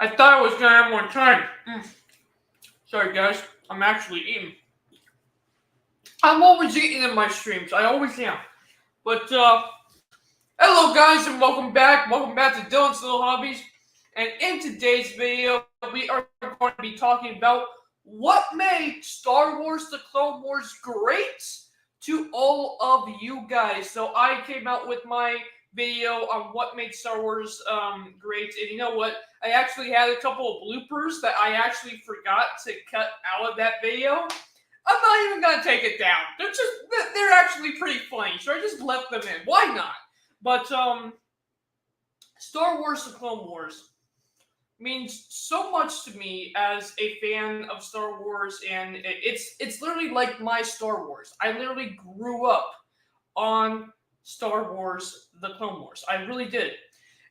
I thought I was gonna have more time. Sorry, guys. I'm actually eating. I'm always eating in my streams. I always am. But hello, guys, and welcome back. Welcome back to Dylan's Little Hobbies. And in today's video, we are going to be talking about what made Star Wars: The Clone Wars great to all of you guys. So I came out with my video on what made Star Wars great, and you know what? I actually had a couple of bloopers that I actually forgot to cut out of that video. I'm not even gonna take it down. They're actually pretty funny, so I just left them in. Why not? But Star Wars: The Clone Wars means so much to me as a fan of Star Wars, and it's literally like my Star Wars. I literally grew up on Star Wars: The Clone Wars. I really did.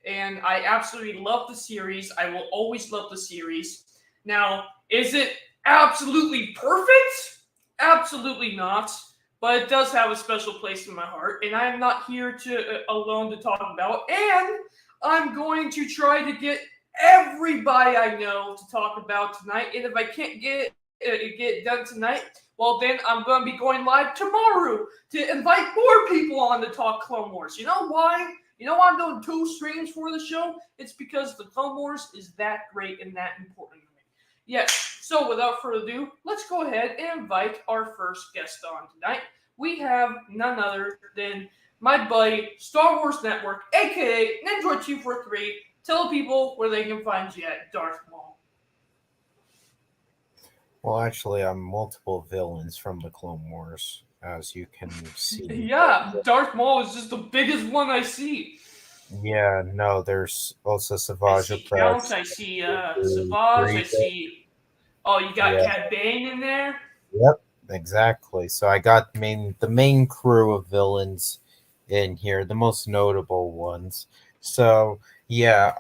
And I absolutely love the series. I will always love the series. Now, is it absolutely perfect? Absolutely not. But it does have a special place in my heart. And I am not here alone to talk about. And I'm going to try to get everybody I know to talk about tonight. And if I can't get it done tonight, well, then I'm going to be going live tomorrow to invite more people on to talk Clone Wars. You know why? You know why I'm doing 2 streams for the show? It's because the Clone Wars is that great and that important to me. Yes, so without further ado, let's go ahead and invite our first guest on tonight. We have none other than my buddy, Star Wars Network, a.k.a. Ninja243. Tell people where they can find you at, Darth Maul. Well, actually, I'm multiple villains from the Clone Wars, as you can see. Yeah, Darth Maul is just the biggest one I see. Yeah, no, there's also Savage I see Count, I see Savage, I see... Oh, you got Cad Bane in there? Yep, exactly. So I got the main crew of villains in here, the most notable ones. So, yeah,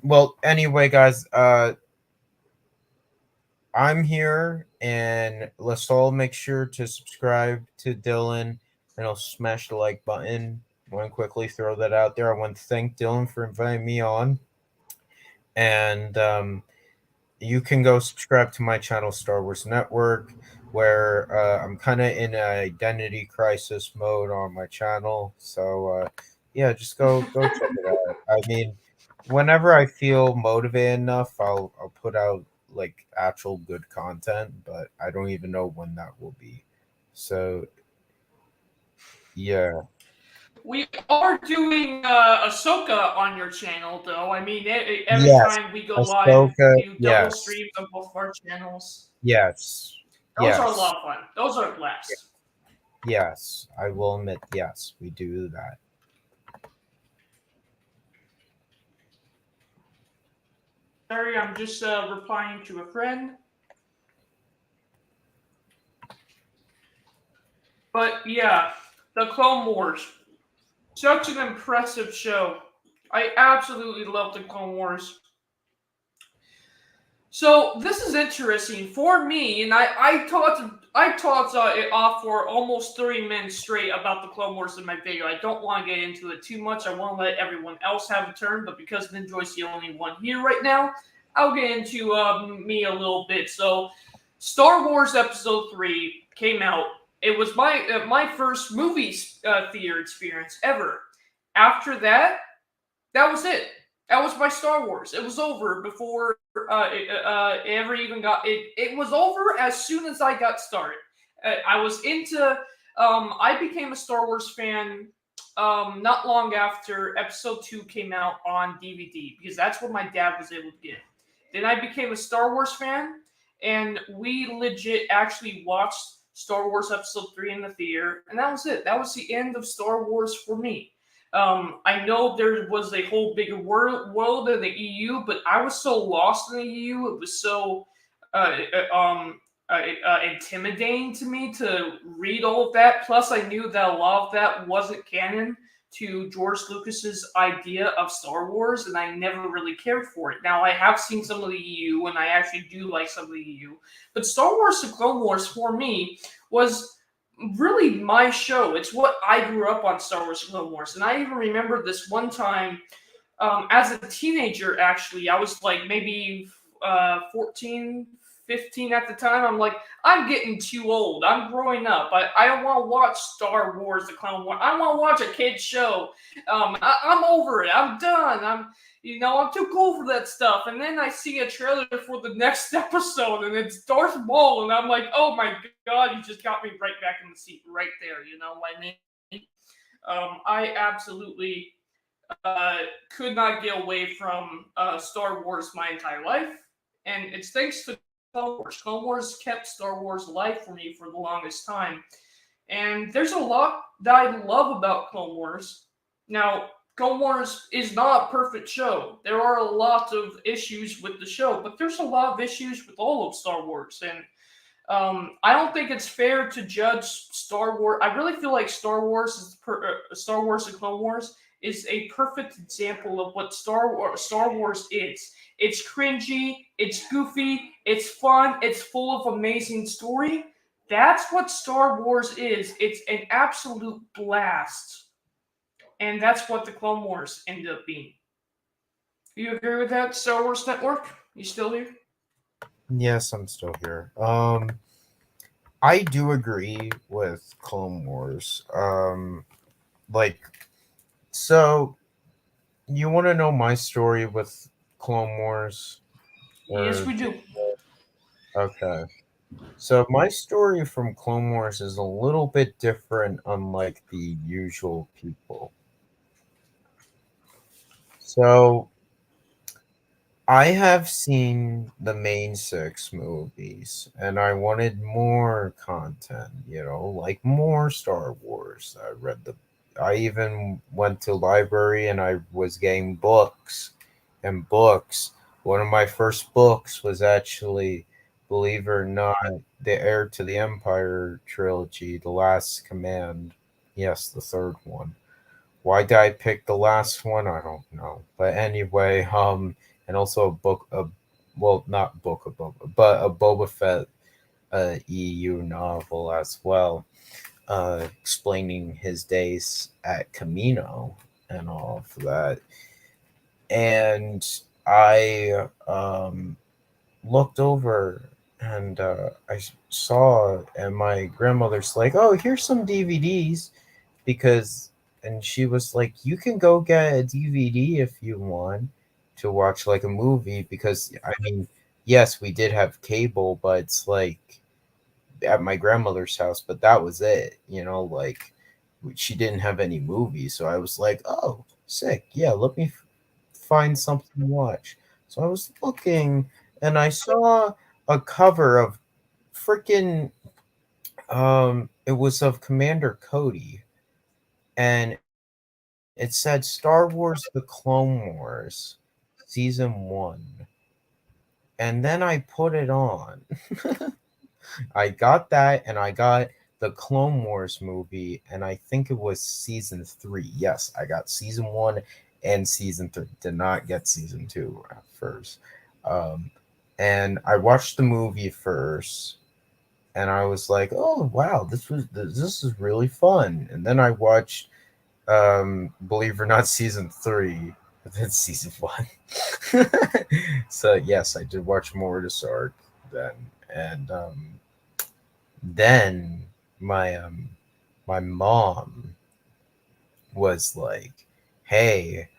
well, anyway, guys, I'm here, and let's all make sure to subscribe to Dylan, and I'll smash the like button. I want to quickly throw that out there. I want to thank Dylan for inviting me on, and you can go subscribe to my channel, Star Wars Network, where I'm kind of in an identity crisis mode on my channel. So yeah, just go check it out. I mean, whenever I feel motivated enough, I'll put out like actual good content, but I don't even know when that will be. So yeah. We are doing Ahsoka on your channel, though. I mean, every Yes. time we go live, Ahsoka, we do double yes. streams on both of our channels. Yes. Those are a lot of fun. Those are a blast. Yes, I will admit, yes, we do that. Sorry, I'm just replying to a friend. But yeah, the Clone Wars. Such an impressive show. I absolutely love the Clone Wars. So this is interesting for me, and I talked it off for almost 30 minutes straight about the Clone Wars in my video. I don't want to get into it too much. I want to let everyone else have a turn, but because Ninjo's the only one here right now, I'll get into me a little bit. So, Star Wars Episode 3 came out. It was my first movie theater experience ever. After that, that was it. That was my Star Wars. It was over before it ever even got it. It was over as soon as I got started. I was into. I became a Star Wars fan not long after Episode 2 came out on DVD because that's what my dad was able to get. Then I became a Star Wars fan, and we legit actually watched Star Wars Episode 3 in the theater, and that was it. That was the end of Star Wars for me. I know there was a whole bigger world in the EU, but I was so lost in the EU. It was so intimidating to me to read all of that. Plus, I knew that a lot of that wasn't canon to George Lucas's idea of Star Wars, and I never really cared for it. Now, I have seen some of the EU, and I actually do like some of the EU. But Star Wars: The Clone Wars, for me, was really my show. It's what I grew up on, Star Wars: Clone Wars. And I even remember this one time As a teenager, actually, I was like maybe 14, 15 at the time. I'm like, I'm getting too old. I'm growing up. I don't want to watch Star Wars, the Clone Wars. I want to watch a kid's show. I'm over it. I'm done. I'm too cool for that stuff. And then I see a trailer for the next episode, and it's Darth Maul, and I'm like, oh my god, you just got me right back in the seat right there. You know what I mean? I absolutely could not get away from Star Wars my entire life, and it's thanks to Clone Wars. Clone Wars kept Star Wars alive for me for the longest time, and there's a lot that I love about Clone Wars. Now, Clone Wars is not a perfect show. There are a lot of issues with the show, but there's a lot of issues with all of Star Wars, and I don't think it's fair to judge Star Wars. I really feel like Star Wars and Clone Wars is a perfect example of what Star Wars is. It's cringy, it's goofy, it's fun, it's full of amazing story. That's what Star Wars is. It's an absolute blast, and that's what the Clone Wars ended up being. Do you agree with that, Star Wars Network? You still here? Yes, I'm still here. I do agree with Clone Wars. Like, so you want to know my story with Clone Wars? Yes, Or we do. okay, so my story from Clone Wars is a little bit different, unlike the usual people. So I have seen the main six movies, and I wanted more content, like more Star Wars. I even went to library and I was getting books and books. One of my first books was actually, believe it or not, the Heir to the Empire trilogy, The Last Command. Yes, the third one. Why did I pick the last one? I don't know. But anyway, and also a book of, well, not book of Boba, but a Boba Fett EU novel as well, explaining his days at Camino and all of that. And I looked over and I saw, and my grandmother's like, "Oh, here's some DVDs," because, and she was like, "You can go get a DVD if you want to watch like a movie," because I mean, yes, we did have cable, but it's like at my grandmother's house, but that was it, like she didn't have any movies. So I was like, "Oh, sick. Yeah, let me find something to watch." So I was looking and I saw a cover of freaking it was of Commander Cody, and it said Star Wars The Clone Wars Season 1. And then I put it on. I got that, and I got the Clone Wars movie, and I think it was Season 3. Yes, I got Season 1 and Season 3. Did not get Season 2 at first. Um, and I watched the movie first, and I was like, "Oh wow, this is really fun." And then I watched, believe it or not, Season 3, but then Season 1. So yes, I did watch Mortis arc then, and then my my mom was like, "Hey,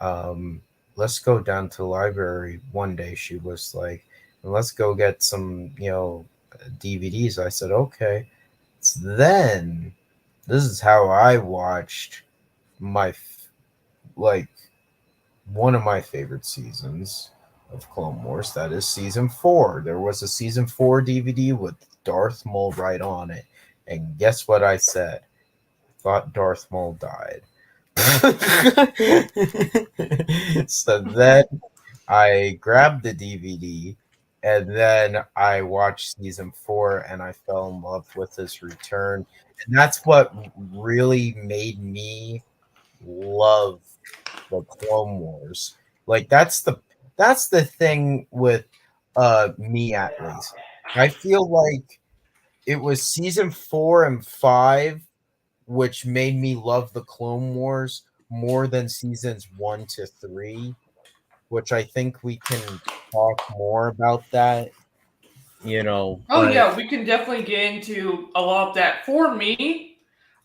um, let's go down to the library." One day she was like, "Let's go get some, DVDs." I said, "Okay." So then this is how I watched like one of my favorite seasons of Clone Wars. That is season 4. There was a season 4 DVD with Darth Maul right on it. And guess what I said? Thought Darth Maul died. So then I grabbed the DVD, and then I watched season 4 and I fell in love with his return. And that's what really made me love the Clone Wars. Like that's the thing with me, at least. I feel like it was season 4 and 5 which made me love the Clone Wars more than seasons 1 to 3, which I think we can talk more about that, Oh but yeah, we can definitely get into a lot of that. For me,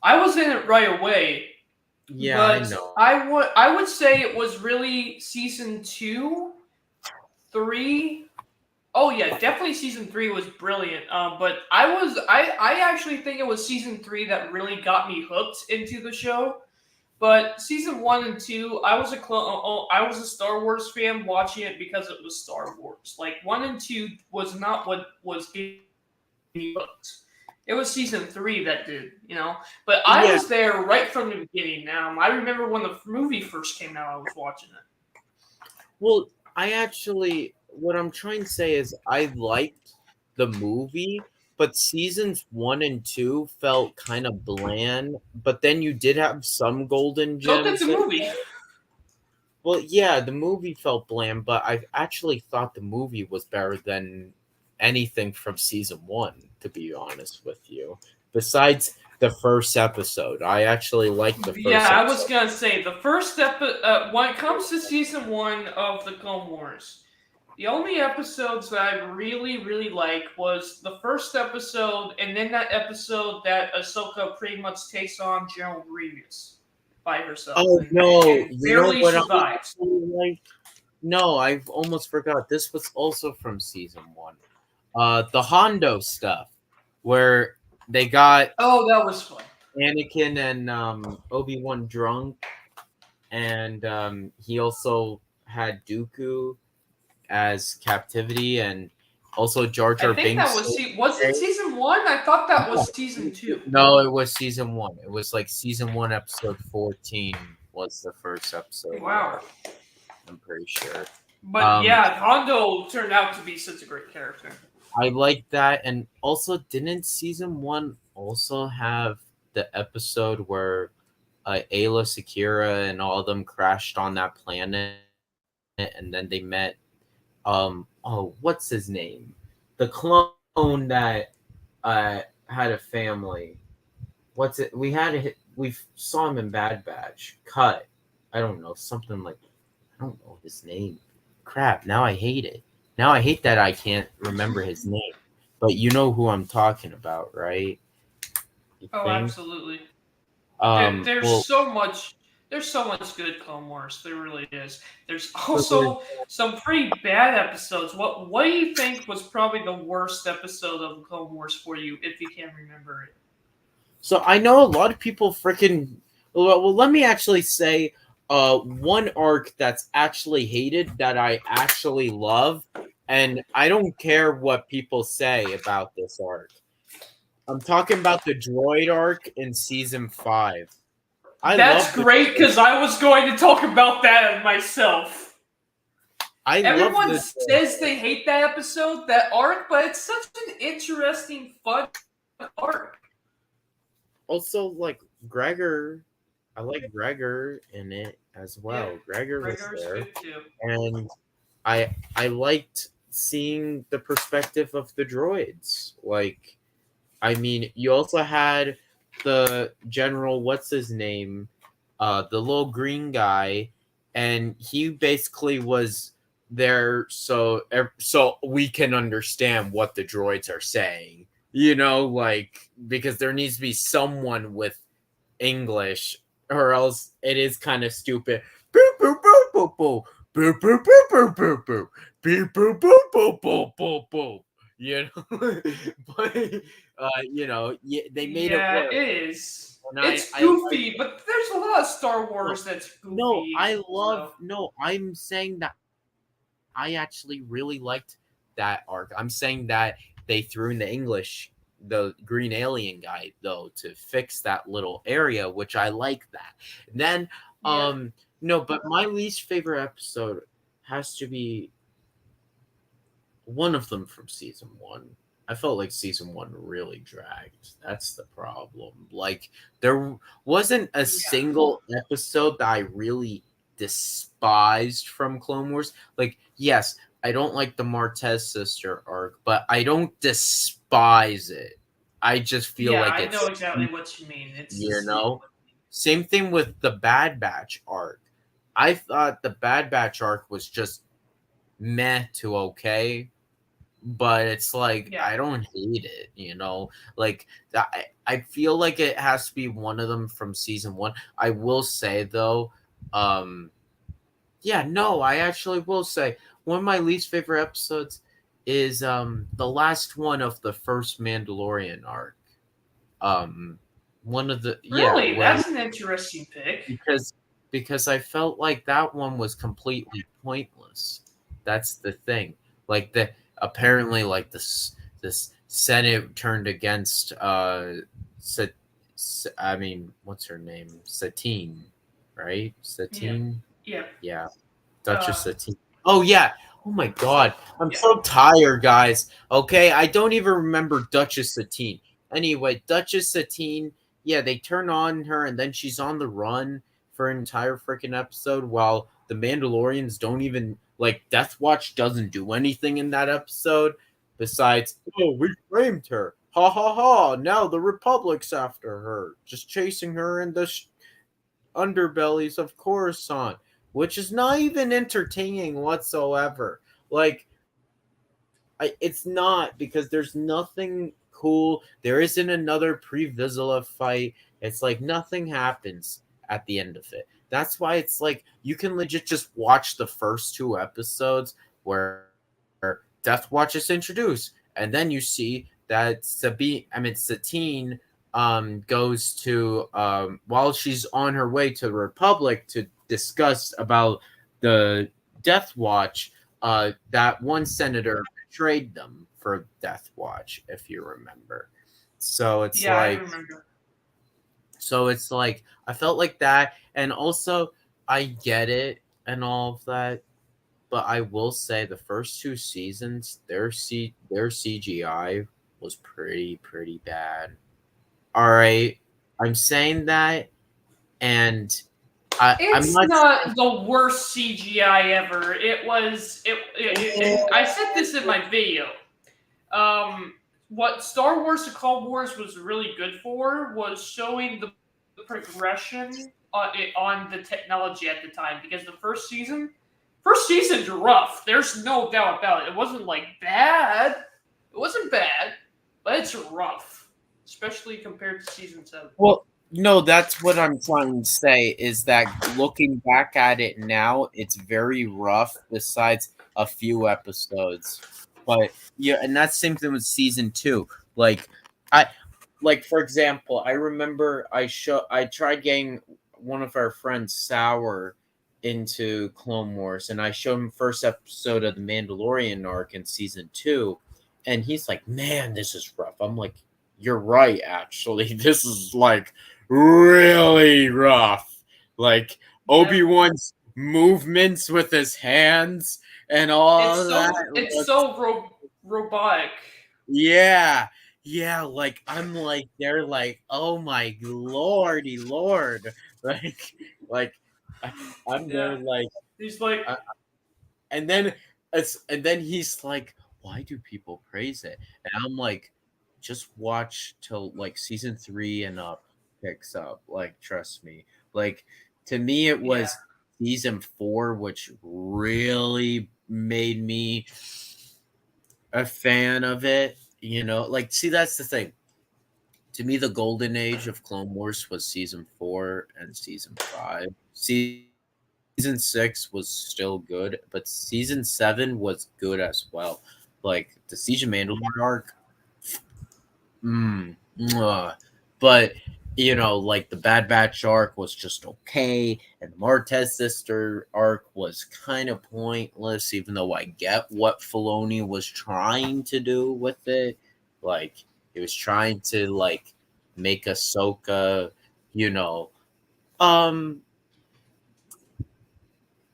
I was in it right away, yeah, I but know. I would say it was really season two, three. Oh yeah, definitely season three was brilliant. But I actually think it was season three that really got me hooked into the show. But season one and two, I was a Star Wars fan watching it because it was Star Wars. Like one and two was not what was getting me hooked. It was season three that did. But I Yeah, was there right from the beginning. I remember when the movie first came out, I was watching it. well, what I'm trying to say is I liked the movie, but seasons 1 and 2 felt kind of bland. But then you did have some golden So did the gems. movie. Well, yeah, the movie felt bland, but I actually thought the movie was better than anything from season 1, to be honest with you. Besides the first episode, I actually liked the Yeah, first I was episode. gonna say the first step. When it comes to season one of the Clone Wars, the only episodes that I really, really liked was the first episode, and then that episode that Ahsoka pretty much takes on General Grievous by herself Oh no, and you know barely what I survives. actually like? No, I've almost forgot. This was also from season 1. The Hondo stuff, where they got Oh, that was fun. Anakin and Obi-Wan drunk, and he also had Dooku as captivity, and also Jar I Jar think that Binks. was it season one? I thought that was season two. No, it was season 1. It was like season 1, episode 14 was the first episode of Wow. that. I'm pretty sure. But Um, yeah, Hondo turned out to be such a great character. I like that, and also didn't season 1 also have the episode where Ayla Secura and all of them crashed on that planet, and then they met what's his name, the clone that had a family. What's it? We saw him in Bad Batch. Cut. I don't know, something like, I don't know his name. Crap. Now I hate it. Now I hate that I can't remember his name. But you know who I'm talking about, right? You Oh, think? absolutely. There, Um. there's Well, so much. There's so much good Clone Wars. There really is. There's so there's also some pretty bad episodes. What do you think was probably the worst episode of Clone Wars for you, if you can remember it? So I know a lot of people freaking. Well, let me actually say, one arc that's actually hated that I actually love, and I don't care what people say about this arc. I'm talking about the droid arc in season 5. I That's love the great because I was going to talk about that myself. I love Everyone the says they hate that episode, that arc, but it's such an interesting, fun arc. also like Gregor. I like Gregor in it as Yeah, well. Gregor was Gregor's there, good too. and I liked seeing the perspective of the droids. Like, I mean, you also had the general, what's his name, the little green guy, and he basically was there so we can understand what the droids are saying. Like, because there needs to be someone with English, or else it is kind of stupid. Boop boop boop boop boop boop boop boop boop boop boop beep boop boop boop boop boop boop. But they made it Yeah, work, it is. and It's I goofy, but there's a lot of Star no, Wars that's no, goofy. So no. I'm saying that I actually really liked that arc. I'm saying that they threw in the English, the green alien guy, though, to fix that little area, which I like that. And then, yeah, no, but my least favorite episode has to be one of them from season 1. I felt like season 1 really dragged. That's the problem. Like, there wasn't a yeah, single episode that I really despised from Clone Wars. Like, yes, I don't like the Martez sister arc, but I don't despise it. I just feel yeah. like I know it's, exactly what you mean. It's you just know? Same thing with the Bad Batch arc. I thought the Bad Batch arc was just meh to okay, but it's like Yeah. I don't hate it, Like I feel like it has to be one of them from season one. I will say though, um, yeah, no, I actually will say one of my least favorite episodes is the last one of the first Mandalorian arc. Um, one of the yeah Really, where that's an interesting pick. because because I felt like that one was completely pointless. That's the thing. Like the apparently like this Senate turned against Sa- I mean what's her name? Satine, right? Yeah. Satine? Yeah. Yeah. Uh. Duchess Satine. Oh yeah. Oh my So. god. I'm Yeah. so tired, guys. Okay, I don't even remember Duchess Satine. Anyway, Duchess Satine, yeah, they turn on her and then she's on the run for an entire freaking episode while the Mandalorians don't even like Death Watch doesn't do anything in that episode besides, oh, we framed her. Ha ha ha. Now the Republic's after her, just chasing her in the underbellies of Coruscant, which is not even entertaining whatsoever. Like, it's not because there's nothing cool. There isn't another Pre Vizsla fight. It's like nothing happens at the end of it. That's why it's like you can legit just watch the first two episodes where Death Watch is introduced, and then you see that Satine goes to while she's on her way to the Republic to discuss about the Death Watch. That one senator betrayed them for Death Watch, if you remember. So it's Yeah, I like, remember. I felt like that, and also I get it and all of that, but I will say the first two seasons, their CGI was pretty bad. All right, I'm saying that, and I'm It's not. not the worst CGI ever. It was and I said this in my video. Um, what Star Wars: The Clone Wars was really good for was showing the progression on the technology at the time. Because the first season's rough. There's no doubt about it. It wasn't like bad. It wasn't bad, but it's rough, especially compared to season 7. Well, no, that's what I'm trying to say is that looking back at it now, it's very rough besides a few episodes. But yeah, and that's same thing with season 2. Like I like for example, I remember I tried getting one of our friends Sour into Clone Wars and I showed him first episode of the Mandalorian arc in season 2 and he's like, "Man, this is rough." I'm like, you're right, actually. This is like really rough. Like Yep. Obi-Wan's movements with his hands and all that. It's Looks, so robotic. yeah. Yeah, like I'm like they're like, oh my lordy lord. Like like I, I'm Yeah. there like He's like, I, and then and then he's like, why do people praise it? And I'm like, just watch till like season 3 and up picks up. Like, trust me. Like, to me it yeah. was season 4 which really made me a fan of it. Like, see, that's the thing. To me, the golden age of Clone Wars was season 4 and season 5. Season 6 was still good, but season 7 was good as well. Like the Siege of Mandalore arc, mwah. But like the Bad Batch arc was just okay, and the Martez sister arc was kind of pointless, even though I get what Filoni was trying to do with it. Like he was trying to like make Ahsoka, you know, um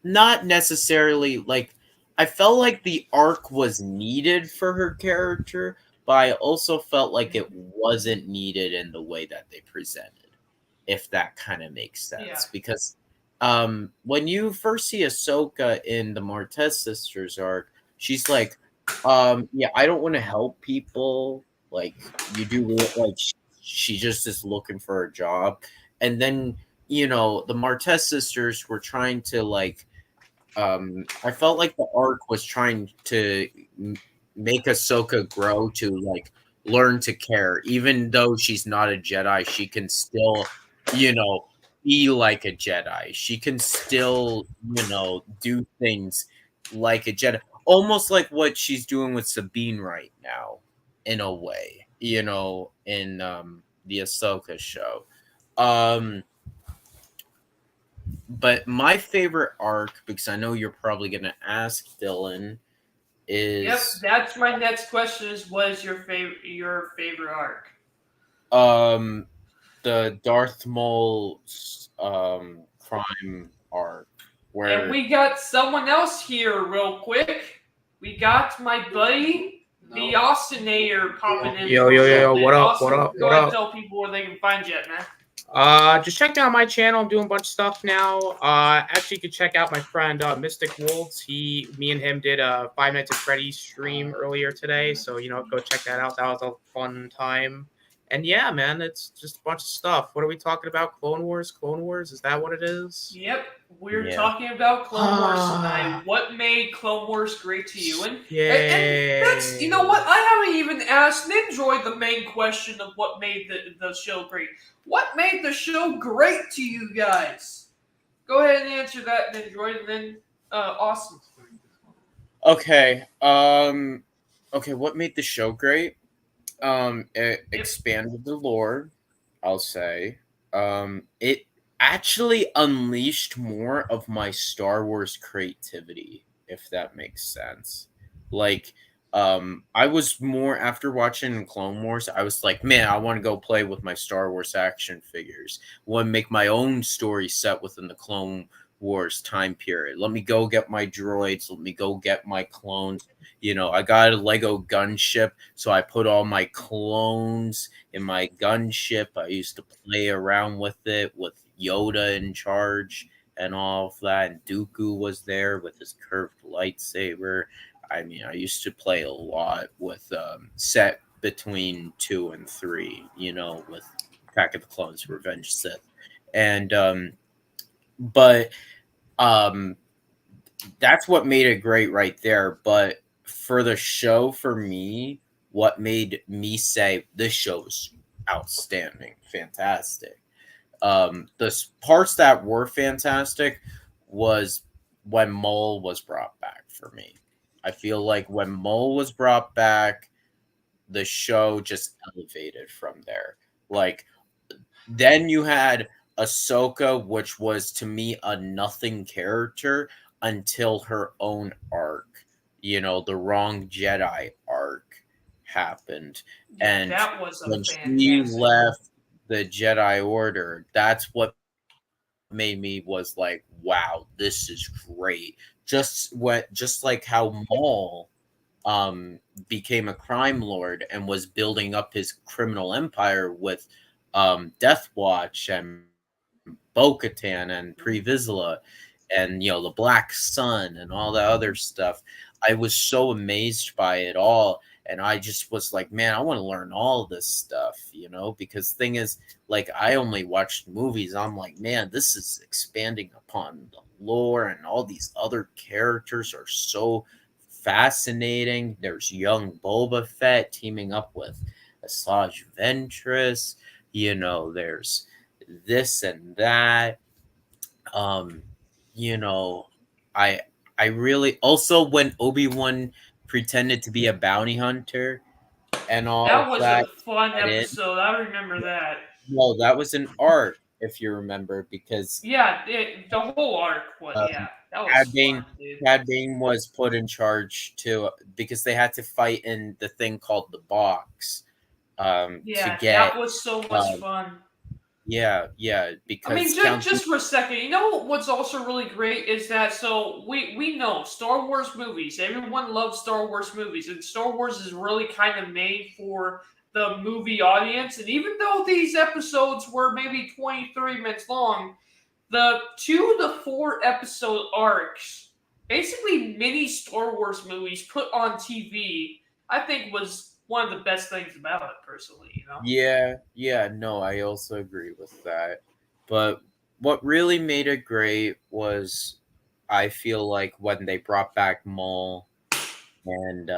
not necessarily like I felt like the arc was needed for her character, but I also felt like it wasn't needed in the way that they presented, if that kind of makes Yeah. sense. Because when you first see Ahsoka in the Martez sisters arc, she's like, yeah, I don't want to help people. Like you do like she just is looking for a job. and then the Martez sisters were trying to like I felt like the arc was trying to make Ahsoka grow to like learn to care, even though she's not a Jedi. She can still, you know, be like a Jedi. She can still, do things like a Jedi, almost like what she's doing with Sabine right now, in a way. In the Ahsoka show. Um, but my favorite arc, because I know you're probably going to ask Dylan, Yep, is that's my next question. Is what is your favorite arc? um the Darth Maul crime arc, And where we got someone else here, real quick. We got my buddy, the Austinator, popping in Yo, for yo, a yo, little yo, bit. what up, what Austin, up, go what ahead and up? tell people where they can find you at, man. Just check out my channel. I'm doing a bunch of stuff now. Actually, you can check out my friend Mystic Wolves. Me and him did a Five Nights at Freddy's stream earlier today. So go check that out. That was a fun time. And yeah, man, it's just a bunch of stuff. What are we talking about? Clone Wars? Clone Wars? Is that what it is? Yep, we're yeah. talking about Clone Wars tonight. What made Clone Wars great to you? And that's, you know what? I haven't even asked Nindroid the main question of what made the show great. What made the show great to you guys? Go ahead and answer that, Nindroid, and then Austin. Okay. Okay, what made the show great? It Yep. expanded the lore, I'll say. It actually unleashed more of my Star Wars creativity, if that makes sense. Like, I was more after watching Clone Wars, I was like, man, I want to go play with my Star Wars action figures. Want to make my own story set within the Clone Wars time period. Let me go get my droids. Let me go get my clones. I got a Lego gunship, so I put all my clones in my gunship. I used to play around with it with Yoda in charge and all of that. And Dooku was there with his curved lightsaber. I mean, I used to play a lot with set between 2 and 3, with Attack of the Clones, Revenge Sith. And but um that's what made it great right there. But for the show, for me, what made me say this show is outstanding, fantastic. The parts that were fantastic was when Mole was brought back for me. I feel like when Mole was brought back, the show just elevated from there. Like, then you had Ahsoka, which was to me a nothing character until her own arc. The Wrong Jedi arc happened. Yeah, And that was a when she fantastic. left the Jedi Order, that's what made me was like, wow, this is great. Just like how Maul became a crime lord and was building up his criminal empire with Death Watch and Bo-Katan and Pre Vizsla and the Black Sun and all the other stuff. I was so amazed by it all, and I just was like, man, I want to learn all this stuff, because thing is, like, I only watched movies. I'm like, man, this is expanding upon the lore, and all these other characters are so fascinating. There's young Boba Fett teaming up with Asajj Ventress. There's this and that. Um, you know, I I really also when Obi-Wan pretended to be a bounty hunter and all That of was that a fun at it. episode. I remember that. No, that was an art, if you remember, because Yeah, the whole arc. What? Yeah, um, that was Cad fun, Bane dude. Cad Bane was put in charge too because they had to fight in the thing called the box to Yeah, get that was so much um, fun. yeah, I mean, because just Count just for a second, you know what's also really great is that so we know Star Wars movies. Everyone loves Star Wars movies, and Star Wars is really kind of made for the movie audience. And even though these episodes were maybe 23 minutes long, the 2 to 4 episode arcs, basically mini Star Wars movies put on TV, I think was one of the best things about it, personally. Yeah, no, I also agree with that. But what really made it great was, I feel like, when they brought back Maul, and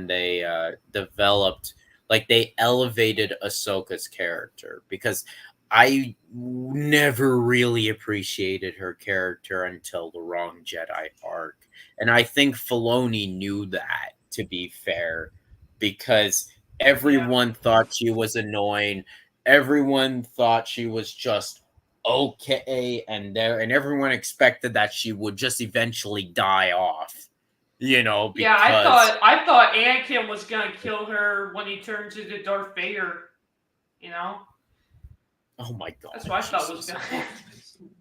they developed, like, they elevated Ahsoka's character, because I never really appreciated her character until the Wrong Jedi arc. And I think Filoni knew that, to be fair, because Yeah. everyone thought she was annoying. Everyone thought she was just okay, and everyone expected that she would just eventually die off, Yeah, because I thought Anakin was gonna kill her when he turns into Darth Vader. You know, oh my that's god, what I thought was Jesus. gonna happen.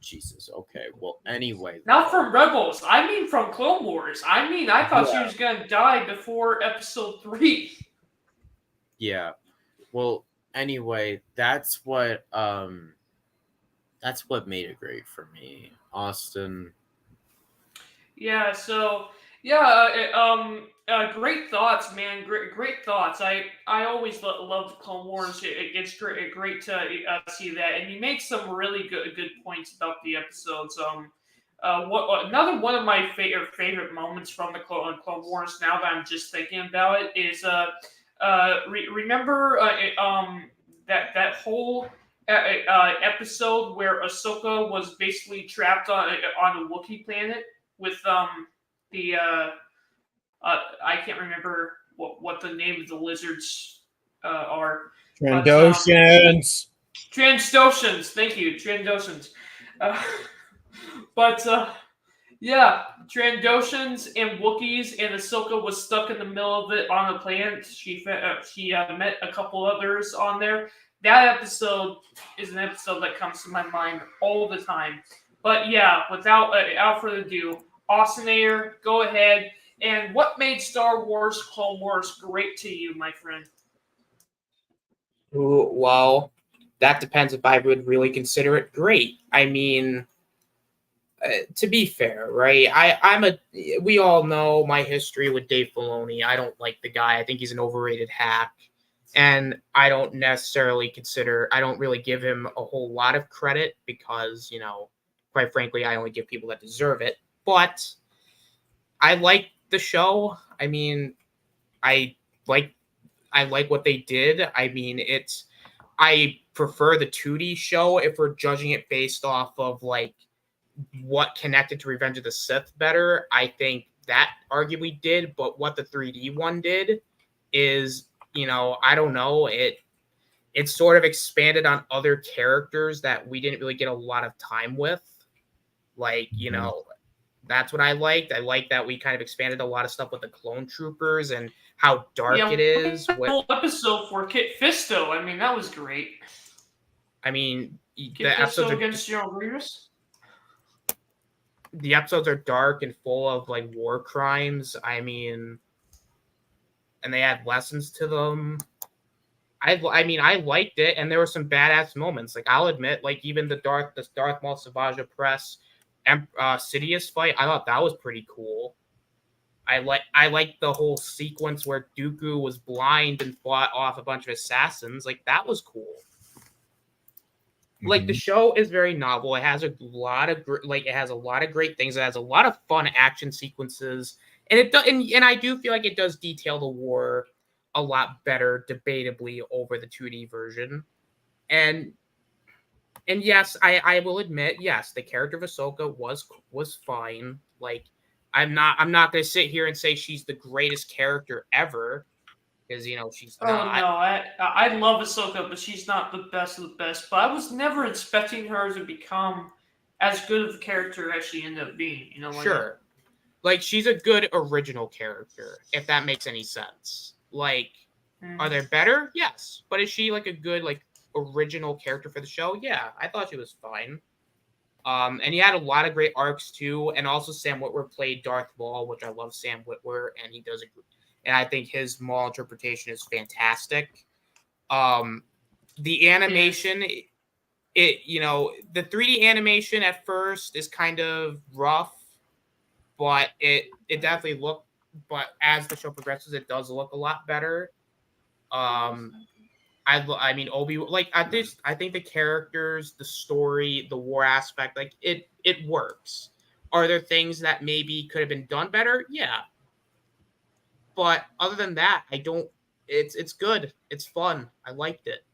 Jesus. Okay, well, anyway, Not though. from Rebels. I mean from Clone Wars. I mean, I thought she Yeah. was gonna die before Episode 3. Yeah, well, anyway, that's what made it great for me, Austin. Yeah. So yeah. Great thoughts, man. Great thoughts. I always loved Clone Wars. It's great to see that, and you make some really good points about the episodes. Another one of my favorite moments from the Clone Wars. Now that I'm just thinking about it, is remember that whole episode where Ahsoka was basically trapped on a Wookiee planet with the I can't remember what the name of the lizards are, but Trandoshans. Transdoshans. Thank you, Transdoshans. Uh, but yeah, Trandoshans and Wookiees, and Ahsoka was stuck in the middle of it on a planet. She met a couple others on there. That episode is an episode that comes to my mind all the time. But yeah, without further ado, Austinator, go ahead. And what made Star Wars Clone Wars great to you, my friend? Ooh, well, that depends if I would really consider it great. I mean, to be fair, right? We all know my history with Dave Filoni. I don't like the guy. I think he's an overrated hack. And I don't I don't really give him a whole lot of credit because, quite frankly, I only give people that deserve it. But I like the show. I mean, I like I like what they did. I mean, I prefer the 2D show if we're judging it based off of like what connected to Revenge of the Sith better. I think that arguably did, but what the 3D one did is, I don't know, it sort of expanded on other characters that we didn't really get a lot of time with. Like, that's what I liked. I liked that we kind of expanded a lot of stuff with the clone troopers and how dark Yeah, it is. whole episode for Kit Fisto. I mean, that was great. I mean, Kit Fisto against General Grievous. The episodes are dark and full of like war crimes. I mean, and they had lessons to them. I mean, I liked it, and there were some badass moments. Like, I'll admit, like, even the Darth Maul Savage Press Sidious fight, I thought that was pretty cool. I like the whole sequence where Dooku was blind and fought off a bunch of assassins. Like, that was cool. Like, the show is very novel. It has a lot of great things. It has a lot of fun action sequences, and and I do feel like it does detail the war a lot better, debatably, over the 2D version. And yes, I will admit, yes, the character of Ahsoka was fine. Like, I'm not going to sit here and say she's the greatest character ever, because she's not. No, I love Ahsoka, but she's not the best of the best. But I was never expecting her to become as good of a character as she ended up being. Sure. Like, she's a good original character, if that makes any sense. Like, are there better? Yes. But is she like a good like original character for the show? Yeah, I thought she was fine. And he had a lot of great arcs too. And also Sam Witwer played Darth Maul, which I love Sam Witwer, and and I think his Maul interpretation is fantastic. The animation, the 3D animation at first is kind of rough, but it definitely but as the show progresses, it does look a lot better. I mean, Obi, like I think the characters, the story, the war aspect, like it works. Are there things that maybe could have been done better? Yeah, but other than that, I don't. It's good. It's fun. I liked it.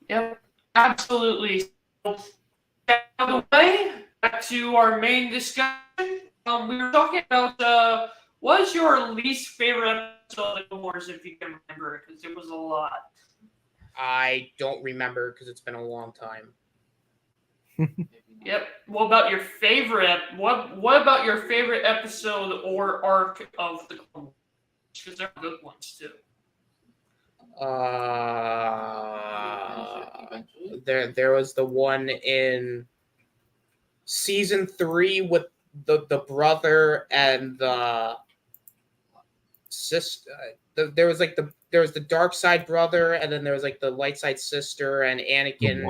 Yep, absolutely. So, out of the way, back to our main discussion. We were talking about what is your least favorite episode of the Wars, if you can remember, because it was a lot. I don't remember because it's been a long time. Yep. What about your favorite? What about your favorite episode or arc of the Clone Wars? Because there are good ones too. There was the one in season 3 with the brother and the sister. There was the dark side brother, and then there was like the light side sister, and Anakin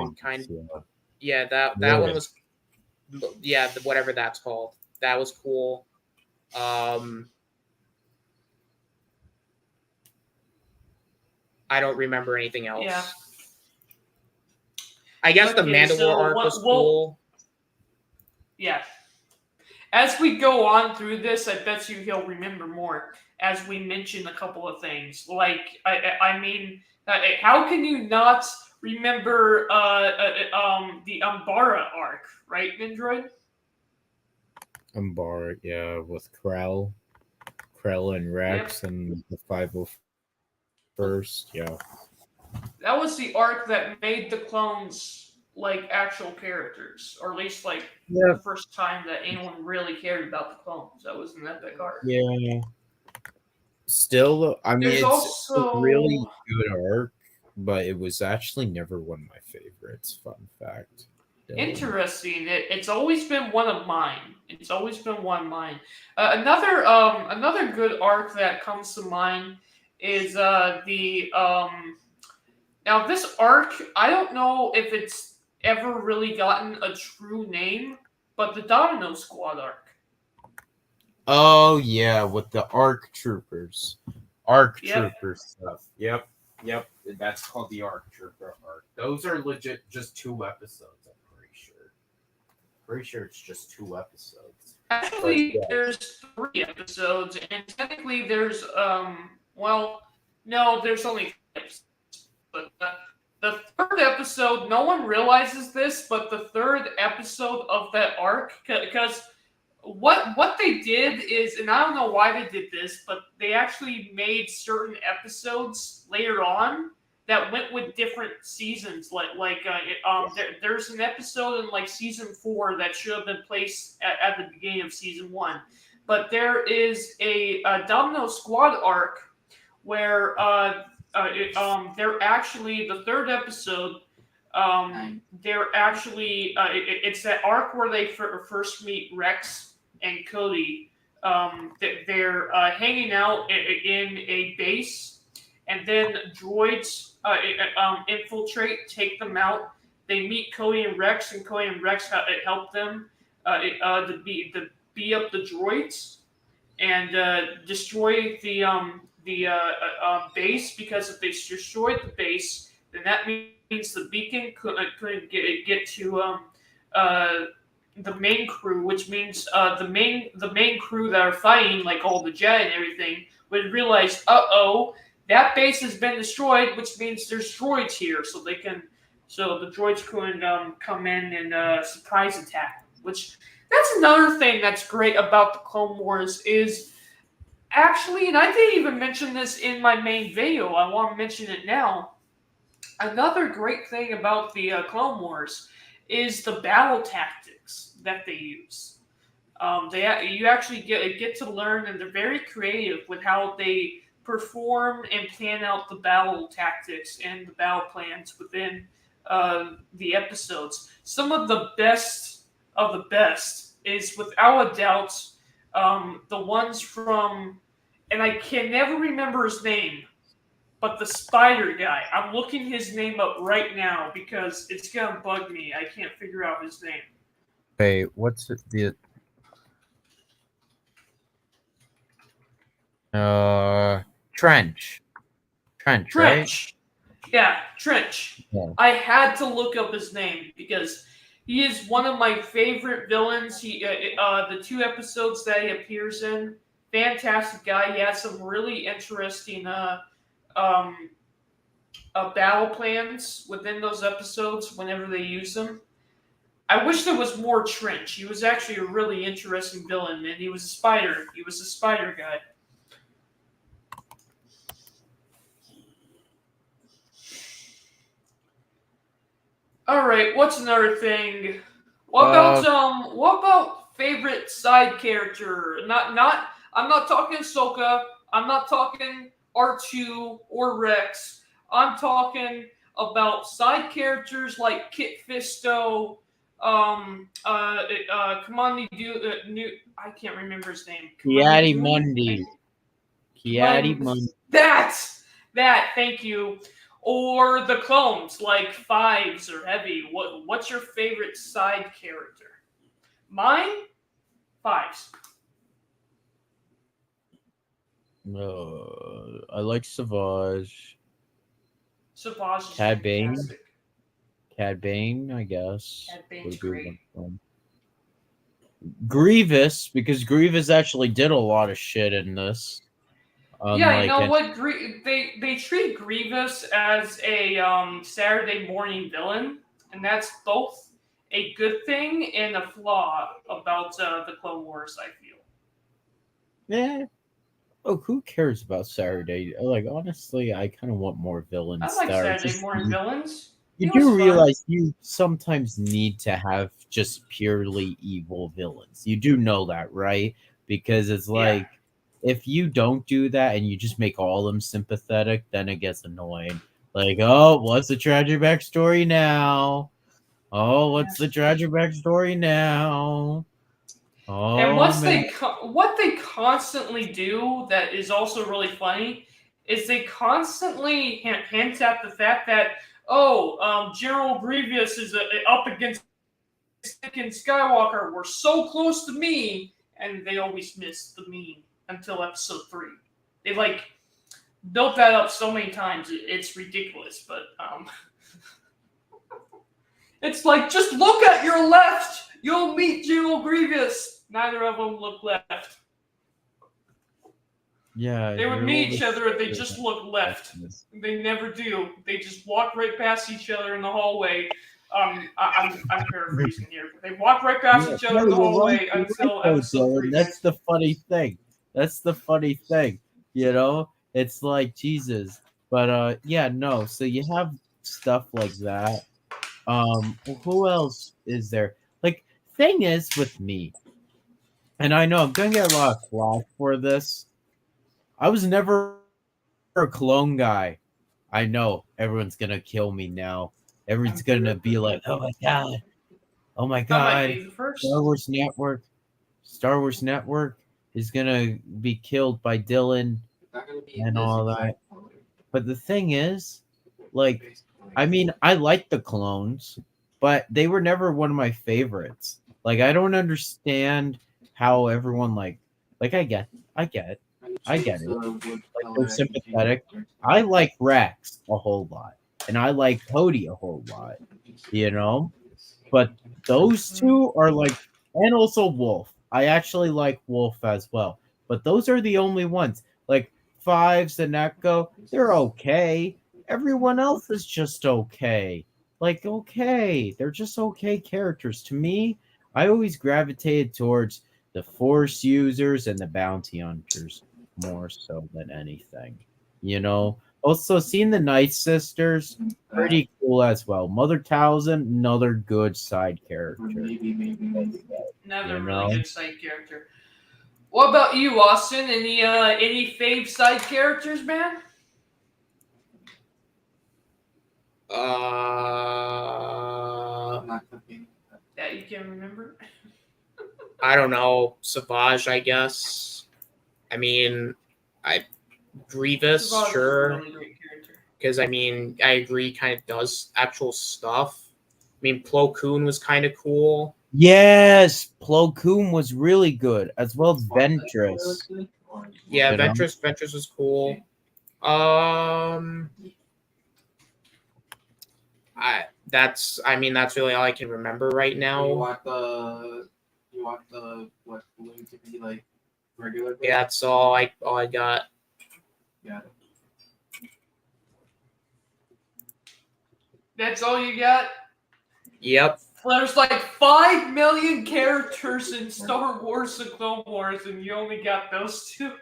that one was whatever that's called. That was cool. I don't remember anything else. Yeah. I guess the Mandalore arc was cool. Yeah. As we go on through this, I bet you he'll remember more as we mention a couple of things. Like, I mean, how can you not remember the Umbara arc, right, Nindroid? Umbara, yeah, with Krell and Rex, and the 501st, yeah. That was the arc that made the clones like actual characters, or at least like the first time that anyone really cared about the clones. That was an epic arc. Yeah. Still, I mean, There's it's also a really good arc, but it was actually never one of my favorites. Fun fact. Interesting. It's always been one of mine. It's always been one of mine. Another good arc that comes to mind is now this arc. I don't know if it's ever really gotten a true name, but the Domino Squad arc. Oh yeah, with the ARC Troopers stuff. Yep. That's called the ARC Trooper arc. Those are legit just 2 episodes. I'm pretty sure. Pretty sure it's just 2 episodes. Actually, there's 3 episodes, and technically there's no, there's only 3 episodes. But the third episode, no one realizes this, but the third episode of that arc, because what they did is, and I don't know why they did this, but they actually made certain episodes later on that went with different seasons. There's an episode in like season 4 that should have been placed at the beginning of season 1, but there is a Domino Squad arc where they're actually the third episode. They're actually it's that arc where they first meet Rex and Cody. They're hanging out in a base, and then droids infiltrate, take them out. They meet Cody and Rex help them to beat up the droids and destroy the base, because if they destroyed the base, then that means the beacon couldn't get to the main crew, which means the main crew that are fighting, like all the Jedi and everything, would realize, that base has been destroyed, which means there's droids here, so the droids couldn't come in and surprise attack. Which that's another thing that's great about the Clone Wars is actually, and I didn't even mention this in my main video. I want to mention it now. Another great thing about the Clone Wars is the battle tactics that they use. You actually get to learn, and they're very creative with how they perform and plan out the battle tactics and the battle plans within the episodes. Some of the best of the best is without a doubt the ones from, and I can never remember his name, but the spider guy. I'm looking his name up right now because it's gonna bug me. I can't figure out his name. Hey, what's the? Trench. Trench, right? Trench. Yeah, Trench. Yeah. I had to look up his name because he is one of my favorite villains. The 2 episodes that he appears in, fantastic guy. He has some really interesting battle plans within those episodes whenever they use them. I wish there was more Trench. He was actually a really interesting villain, and he was a spider. He was a spider guy. All right, what's another thing? What about favorite side character? Not I'm not talking Ahsoka. I'm not talking R2 or Rex. I'm talking about side characters like Kit Fisto, Commandi New I can't remember his name. Kiadi Dune? Mundi. Kiadi Mundi. That. Thank you. Or the clones like Fives or Heavy. What's your favorite side character? Mine, Fives. I like Savage. Savage is Cad Bane. fantastic. Cad Bane, I guess. Cad Bane's would be great. one of them. Grievous, because Grievous actually did a lot of shit in this. Yeah, you know what? They treat Grievous as a Saturday morning villain, and that's both a good thing and a flaw about the Clone Wars. I feel. Yeah. Oh, who cares about Saturday? Like, honestly, I kind of want more villains. I like that are Saturday just morning villains. You It was do fun. realize you sometimes need to have just purely evil villains. You do know that, right? Because it's like, if you don't do that and you just make all of them sympathetic, then it gets annoying. Like, oh, what's the tragic backstory now? Oh, what's the tragic backstory now? Oh, And man. what they constantly do that is also really funny is they constantly hint at the fact that General Grievous is up against Anakin Skywalker. We're so close to me, and they always miss the meme until episode 3. They built that up so many times, it's ridiculous. But it's like, just look at your left. You'll meet General Grievous. Neither of them look left. Yeah, They would meet each other if they just look left. They never do. They just walk right past each other in the hallway. I'm paraphrasing here. They walk right past each other in the hallway until episode 3. That's the funny thing. That's the funny thing. You know, it's like Jesus. But yeah, no. So you have stuff like that. Who else is there? Like, thing is with me, and I know I'm gonna get a lot of flack for this. I was never a clone guy. I know everyone's gonna kill me now. Everyone's gonna be like, "Oh my god, oh my god!" Star Wars Network is gonna be killed by Dylan and all that. But the thing is, like, I mean, I like the clones, but they were never one of my favorites. Like, I don't understand how everyone like I get it. Like, they're sympathetic. I like Rex a whole lot, and I like Cody a whole lot, you know. But those two are like, and also Wolf. I actually like Wolf as well, but those are the only ones. Like Fives and Echo, they're okay. Everyone else is just okay. Like, okay, they're just okay characters. To me, I always gravitated towards the Force users and the bounty hunters more so than anything. You know? Also, seeing the Night Sisters, pretty cool as well. Mother Talzin, another good side character. Another really good side character. What about you, Austin? Any fave side characters, man? That you can remember? I don't know. Savage, I guess. I mean, Grievous, Savage sure. is a really great character. Because, I mean, I agree, kind of does actual stuff. I memean, Plo Koon was kind of cool. Yes, Plo Koon was really good, as well as Ventress. Yeah, You know? Ventress was cool. That's really all I can remember right now. You want the what balloon to be like regular? Balloon? Yeah, that's all I got. Got it. That's all you got? Yep. There's like 5 million characters in Star Wars and Clone Wars, and you only got those two?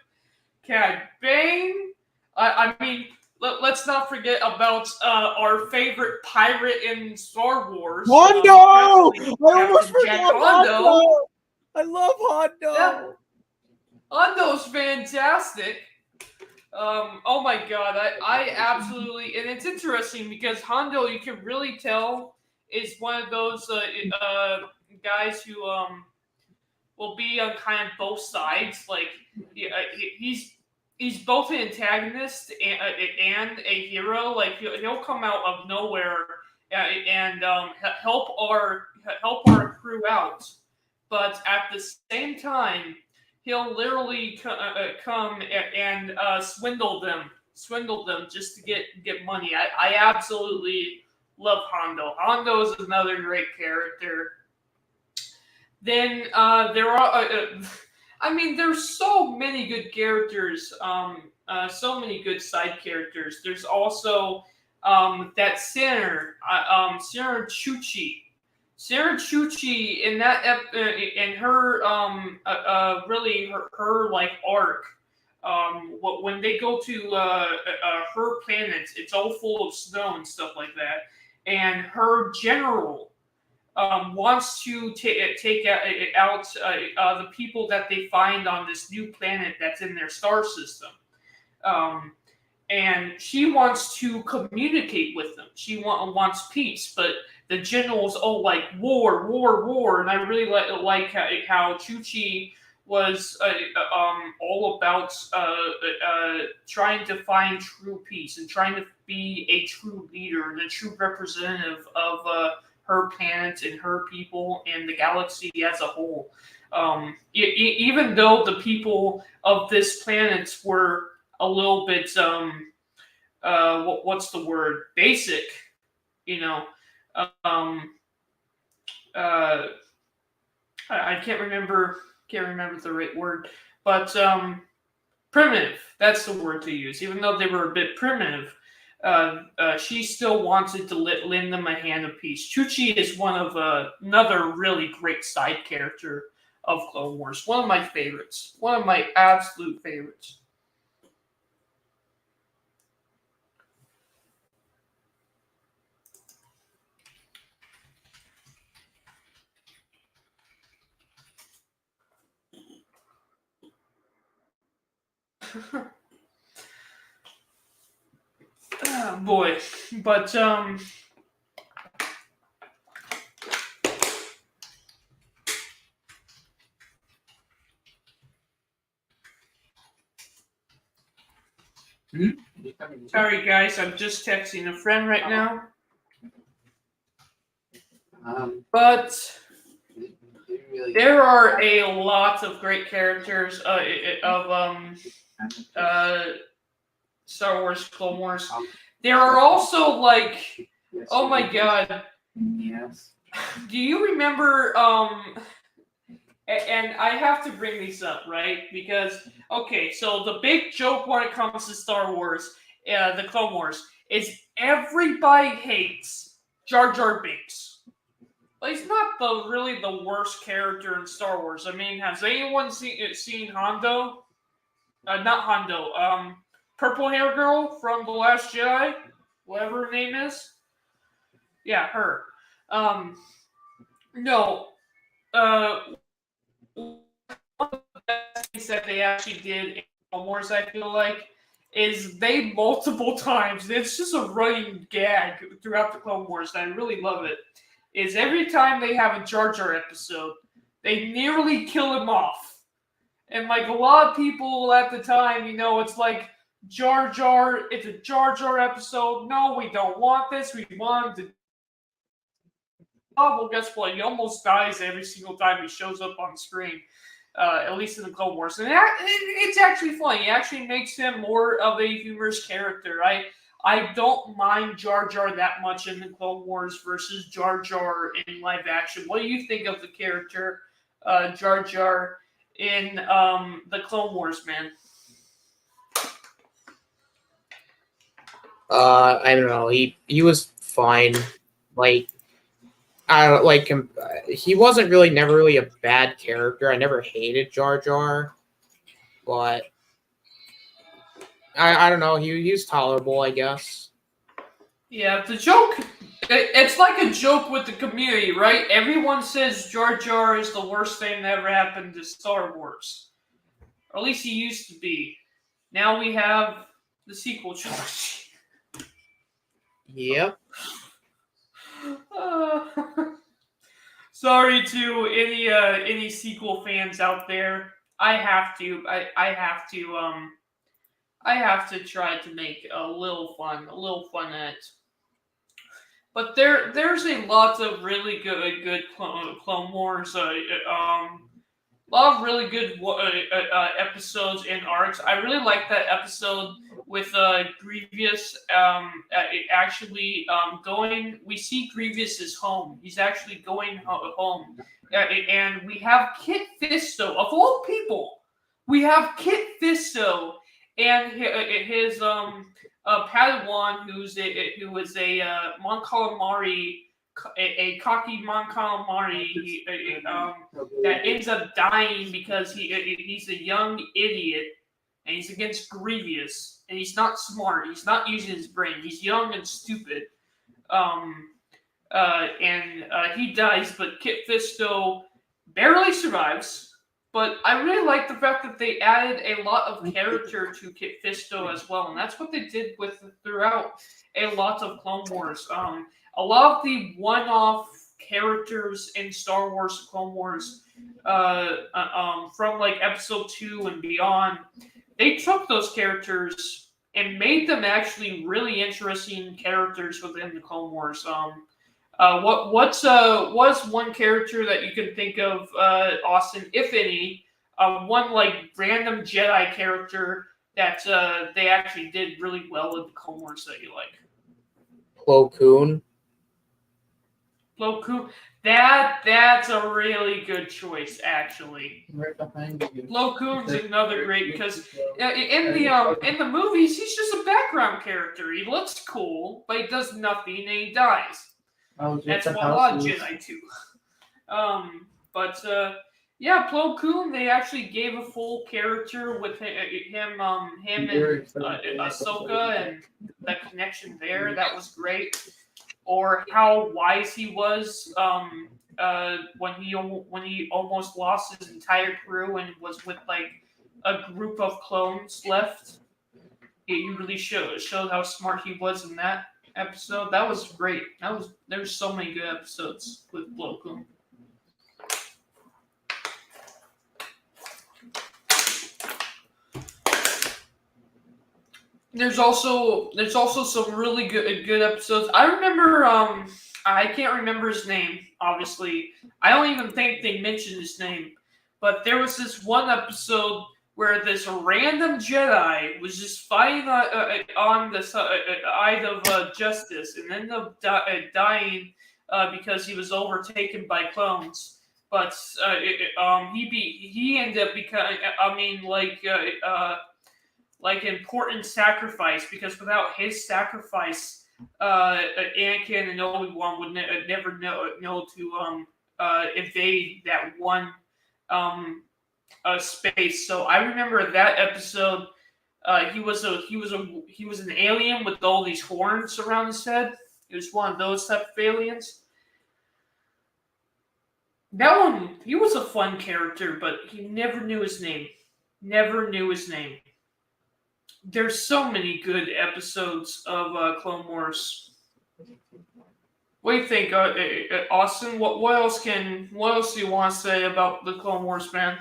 Cad Bane? I mean, let's not forget about our favorite pirate in Star Wars. Hondo! I Captain almost Jack forgot Hondo! I love Hondo! Yeah. Hondo's fantastic. Oh my god, I absolutely, and it's interesting because Hondo, you can really tell, is one of those guys who will be on kind of both sides. Like he's both an antagonist and a hero. Like he'll come out of nowhere and help our crew out, but at the same time, he'll literally come and swindle them just to get money. I absolutely love Hondo. Hondo is another great character. Then there are, I mean, there's so many good characters, so many good side characters. There's also that Senator Chuchi. Sarah Chuchi in that in her really her like arc, when they go to her planet, it's all full of snow and stuff like that, and her general wants to take out the people that they find on this new planet that's in their star system. And she wants to communicate with them. She wants peace, but the generals all like war, and I really like how Chuchi was all about trying to find true peace and trying to be a true leader and a true representative of her planet and her people and the galaxy as a whole. Even though the people of this planet were a little bit what's the word? Basic, you know. I can't remember the right word, but primitive. That's the word to use. Even though they were a bit primitive, she still wanted to lend them a hand of peace. Chuchi is one of another really great side character of Clone Wars. One of my favorites. One of my absolute favorites. Oh boy, but sorry guys, I'm just texting a friend right now. But there are a lot of great characters of Star Wars, Clone Wars. There are also like, oh my god, Yes. do you remember? And I have to bring these up, right? Because okay, so the big joke when it comes to Star Wars, the Clone Wars, is everybody hates Jar Jar Binks. But he's not really the worst character in Star Wars. I mean, has anyone seen Hondo? Not Hondo. Purple hair girl from The Last Jedi, whatever her name is. Yeah, her. No. One of the best things that they actually did in Clone Wars, I feel like, is they multiple times, it's just a running gag throughout the Clone Wars, and I really love it, is every time they have a Jar Jar episode, they nearly kill him off. And like a lot of people at the time, it's like, Jar Jar, it's a Jar Jar episode. No, we don't want this. We want him to. Oh, well, guess what? He almost dies every single time he shows up on screen. at least in the Clone Wars, and it's actually funny. It actually makes him more of a humorous character. I don't mind Jar Jar that much in the Clone Wars versus Jar Jar in live action. What do you think of the character Jar Jar in the Clone Wars, man? I don't know. He was fine. Like I don't like him. He wasn't really never really a bad character. I never hated Jar Jar, but I don't know. He was tolerable, I guess. Yeah, the joke. It's like a joke with the community, right? Everyone says Jar Jar is the worst thing that ever happened to Star Wars, or at least he used to be. Now we have the sequel trilogy. Yep. Sorry to any sequel fans out there. I have to try to make a little fun at it. But there's a lot of really good Clone Wars. A lot of really good episodes and arcs. I really like that episode with Grievous. Actually going. We see Grievous's home. He's actually going home, and we have Kit Fisto of all people. We have Kit Fisto and his Padawan, who is a Mon Calamari. A cocky Mon Calamari that ends up dying because he's a young idiot and he's against Grievous and he's not smart. He's not using his brain. He's young and stupid. He dies, but Kit Fisto barely survives. But I really like the fact that they added a lot of character to Kit Fisto as well, and that's what they did with throughout a lot of Clone Wars. A lot of the one-off characters in Star Wars Clone Wars from like Episode 2 and beyond, they took those characters and made them actually really interesting characters within the Clone Wars. What's one character that you can think of, Austin, if any, one like random Jedi character that they actually did really well in the Clone Wars that you like? Plo Koon. Plo Koon. That's a really good choice, actually. Right behind you. Plo Koon's another great because in the movies he's just a background character. He looks cool, but he does nothing and he dies. That's what a lot of Jedi do. Yeah, Plo Koon, they actually gave a full character with him and Ahsoka and the connection there. That was great. Or how wise he was when he almost lost his entire crew and was with like a group of clones left. It really showed how smart he was in that episode. That was great. There's so many good episodes with Plo Koon. There's also some really good episodes. I remember I can't remember his name, obviously. I don't even think they mentioned his name. But there was this one episode where this random Jedi was just fighting on the side of justice and ended up dying because he was overtaken by clones. But he ended up becoming like important sacrifice, because without his sacrifice, Anakin and Obi-Wan would never know to invade that one space. So I remember that episode. He was an alien with all these horns around his head. It was one of those type of aliens. That one, he was a fun character, but he never knew his name. There's so many good episodes of Clone Wars. What do you think, Austin? What else do you want to say about the Clone Wars, man?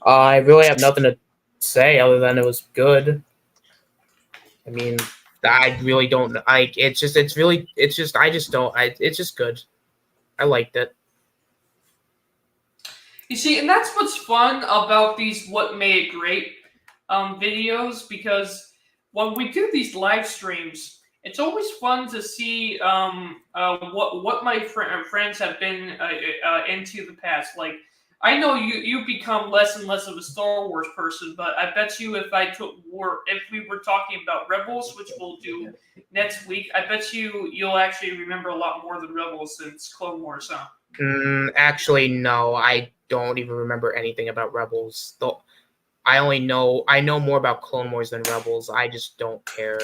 I really have nothing to say other than it was good. I mean, I really don't like. It's just good. I liked it. You see, and that's what's fun about these "What Made It Great" videos, because when we do these live streams, it's always fun to see what my friends have been into the past. Like, I know you become less and less of a Star Wars person, but I bet you if we were talking about Rebels, which we'll do next week, I bet you'll actually remember a lot more than Rebels since Clone Wars, huh? Actually, no, I don't even remember anything about Rebels. Though I know more about Clone Wars than Rebels. I just don't care.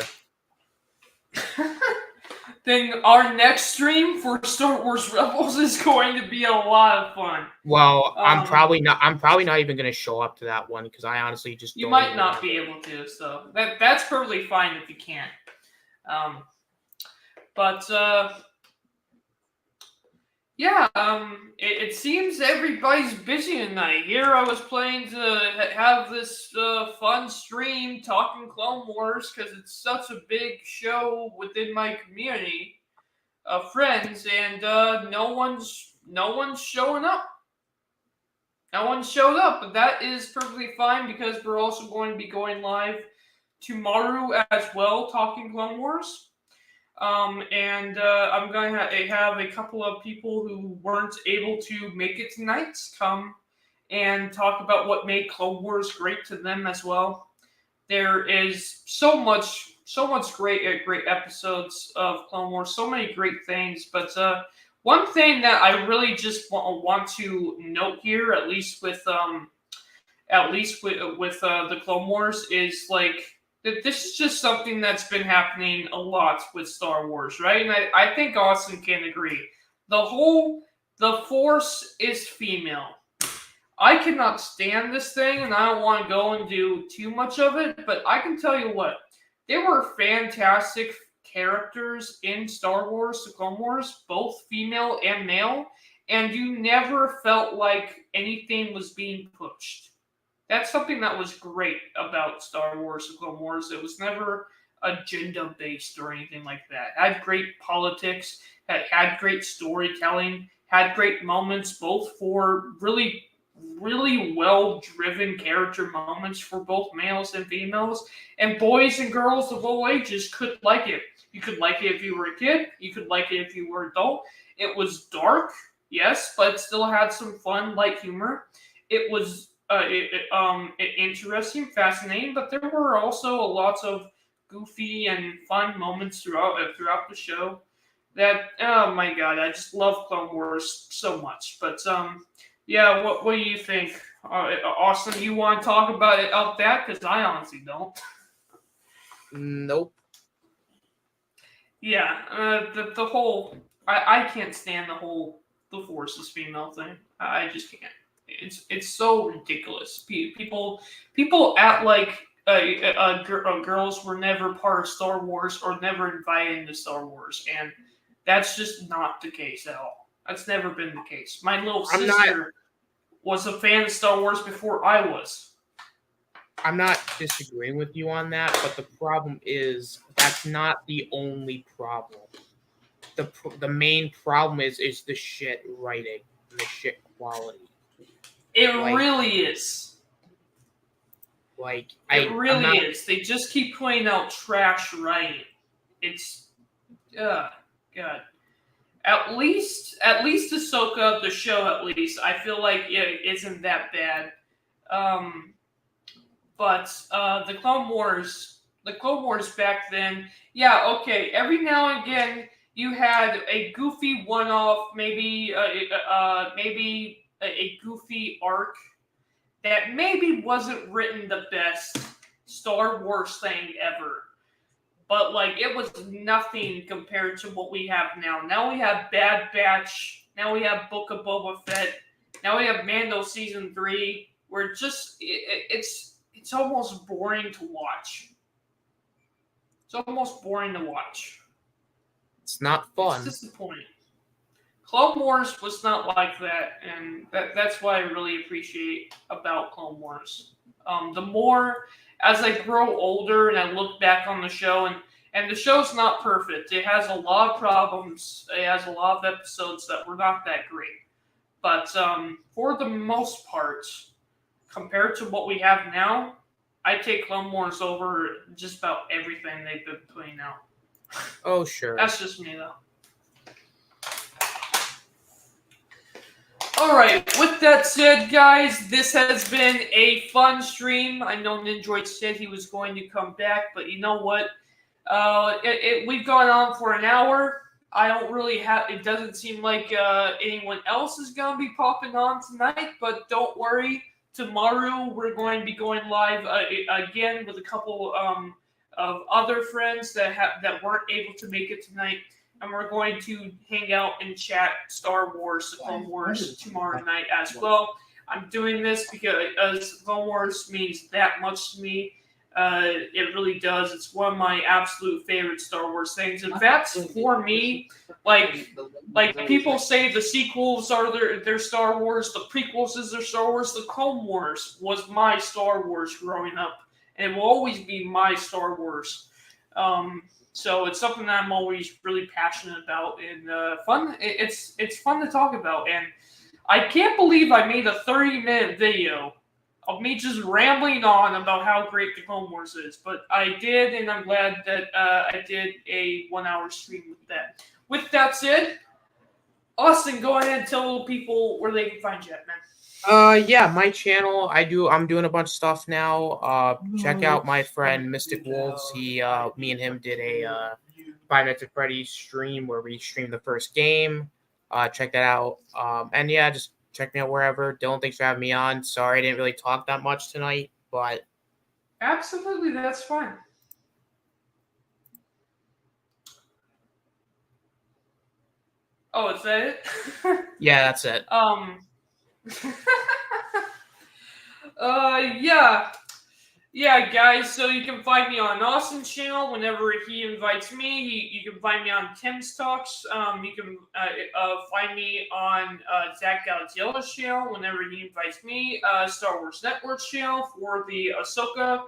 Then our next stream for Star Wars Rebels is going to be a lot of fun. Well, I'm probably not even going to show up to that one because I honestly just you don't might not be able to. So that's perfectly fine if you can't. Yeah, it seems everybody's busy tonight. Here I was planning to have this fun stream talking Clone Wars because it's such a big show within my community of friends, and no one's showing up. No one showed up, but that is perfectly fine because we're also going to be going live tomorrow as well, talking Clone Wars. And I'm going to have a couple of people who weren't able to make it tonight come and talk about what made Clone Wars great to them as well. There is so much great episodes of Clone Wars, so many great things. But one thing that I really just want to note here, at least with the Clone Wars, is like that this is just something that's been happening a lot with Star Wars, right? And I think Austin can agree. The Force is female. I cannot stand this thing, and I don't want to go and do too much of it, but I can tell you what, there were fantastic characters in Star Wars, the Clone Wars, both female and male, and you never felt like anything was being pushed. That's something that was great about Star Wars, the Clone Wars. It was never agenda-based or anything like that. It had great politics, had great storytelling, had great moments, both for really well-driven character moments for both males and females, and boys and girls of all ages could like it. You could like it if you were a kid. You could like it if you were an adult. It was dark, yes, but it still had some fun, light humor. It was interesting, fascinating, but there were also lots of goofy and fun moments throughout the show. That, oh my god, I just love Clone Wars so much. But yeah, what do you think, Austin? You want to talk about that? Because I honestly don't. Nope. Yeah, the whole I can't stand the Force is female thing. I just can't. It's so ridiculous. People act like girls were never part of Star Wars or never invited into Star Wars, and that's just not the case at all. That's never been the case. My little sister was a fan of Star Wars before I was. I'm not disagreeing with you on that, but the problem is that's not the only problem. The main problem is the shit writing and the shit quality. It really is. Like it really is. They just keep putting out trash writing. It's God. At least Ahsoka, the show, at least I feel like it isn't that bad. But the Clone Wars back then, yeah, okay. Every now and again, you had a goofy one-off, maybe a goofy arc that maybe wasn't written the best Star Wars thing ever. But, like, it was nothing compared to what we have now. Now we have Bad Batch. Now we have Book of Boba Fett. Now we have Mando Season 3. Where it's almost boring to watch. It's almost boring to watch. It's not fun. It's disappointing. Clone Wars was not like that, and that's what I really appreciate about Clone Wars. The more as I grow older and I look back on the show, and the show's not perfect. It has a lot of problems. It has a lot of episodes that were not that great. But for the most part, compared to what we have now, I take Clone Wars over just about everything they've been putting out. Oh, sure. That's just me, though. Alright, with that said, guys, this has been a fun stream. I know Ninjoid said he was going to come back, but you know what? We've gone on for an hour. I don't really have. It doesn't seem like anyone else is going to be popping on tonight, but don't worry. Tomorrow we're going to be going live again with a couple of other friends that weren't able to make it tonight, and we're going to hang out and chat Star Wars, the Clone Wars tomorrow night as well. I'm doing this because Clone Wars means that much to me. It really does. It's one of my absolute favorite Star Wars things. In fact, for me, like people say the sequels are their Star Wars, the prequels is their Star Wars, the Clone Wars was my Star Wars growing up, and it will always be my Star Wars. So it's something that I'm always really passionate about and fun. It's fun to talk about, and I can't believe I made a 30-minute video of me just rambling on about how great the Clone Wars is. But I did, and I'm glad that I did a 1-hour stream with that. With that said, Austin, go ahead and tell people where they can find you at, man. Yeah, my channel. I'm doing a bunch of stuff now. Check out my friend Mystic Wolves. Me and him did a Five Nights at Freddy's stream where we streamed the first game. Check that out. And yeah, just check me out wherever. Dylan, thanks for having me on. Sorry I didn't really talk that much tonight, but Absolutely, that's fine. Oh, is that it? yeah, that's it. Yeah, guys. So you can find me on Austin's channel whenever he invites me. You can find me on Tim's Talks. You can find me on Zach Galaziela's channel whenever he invites me. Star Wars Network's channel for the Ahsoka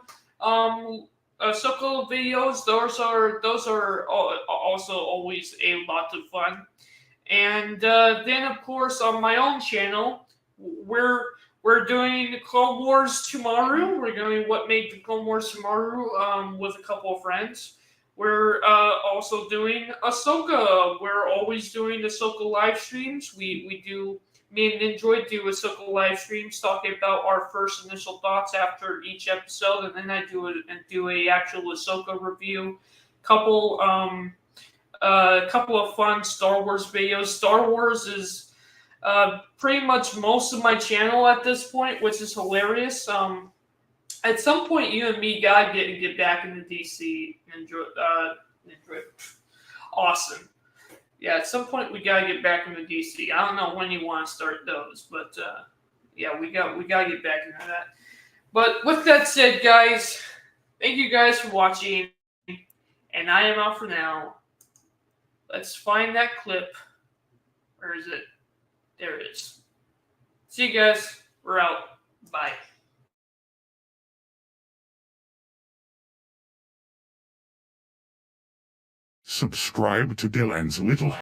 videos. Those are also always a lot of fun. And then, of course, on my own channel, we're doing Clone Wars tomorrow. We're doing What Made the Clone Wars tomorrow with a couple of friends. We're also doing Ahsoka. We're always doing Ahsoka live streams. Me and Ninjoid do Ahsoka live streams talking about our first initial thoughts after each episode, and then I do a actual Ahsoka review. A couple of fun Star Wars videos. Star Wars is pretty much most of my channel at this point, which is hilarious. At some point, you and me gotta get back into DC and enjoy Awesome. Yeah, at some point we gotta get back into DC. I don't know when you want to start those, but yeah, we gotta get back into that. But with that said, guys, thank you guys for watching, and I am out for now. Let's find that clip. Where is it? There it is. See you guys. We're out. Bye. Subscribe to Dylan's Little